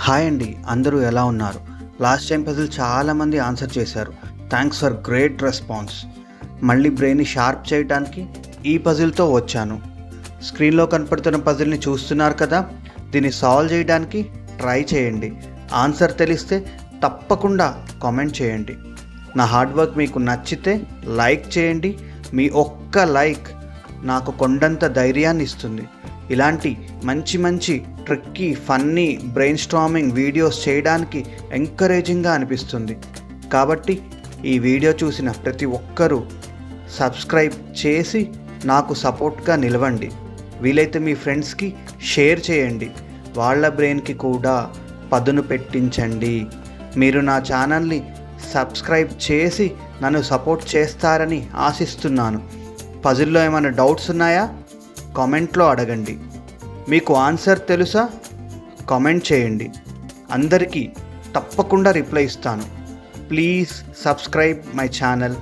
Hi అండి, అందరూ ఎలా ఉన్నారు? లాస్ట్ టైం పజిల్ చాలామంది ఆన్సర్ చేశారు. Thanks for great response. మళ్ళీ బ్రెయిన్ని షార్ప్ చేయడానికి ఈ పజిల్తో వచ్చాను. స్క్రీన్లో కనపడుతున్న పజిల్ని చూస్తున్నారు కదా, దీన్ని సాల్వ్ చేయడానికి ట్రై చేయండి. ఆన్సర్ తెలిస్తే తప్పకుండా కామెంట్ చేయండి. నా హార్డ్ వర్క్ మీకు నచ్చితే లైక్ చేయండి. మీ ఒక్క లైక్ నాకు కొండంత ధైర్యాన్ని ఇస్తుంది. ఇలాంటి మంచి మంచి tricky funny brain storming videos చేయడానికి ఎంకరేజింగ్గా అనిపిస్తుంది. కాబట్టి ఈ వీడియో చూసిన ప్రతి ఒక్కరూ సబ్స్క్రైబ్ చేసి నాకు సపోర్ట్గా నిలవండి. వీలైతే మీ ఫ్రెండ్స్కి షేర్ చేయండి. వాళ్ళ బ్రెయిన్కి కూడా పదును పెట్టించండి. మీరు నా ఛానల్ని సబ్స్క్రైబ్ చేసి నన్ను సపోర్ట్ చేస్తారని ఆశిస్తున్నాను. పజిల్లో ఏమైనా డౌట్స్ ఉన్నాయా? కామెంట్లో అడగండి. మీకు ఆన్సర్ తెలుసా? కామెంట్ చేయండి. అందరికీ తప్పకుండా రిప్లై ఇస్తాను. Please subscribe my channel.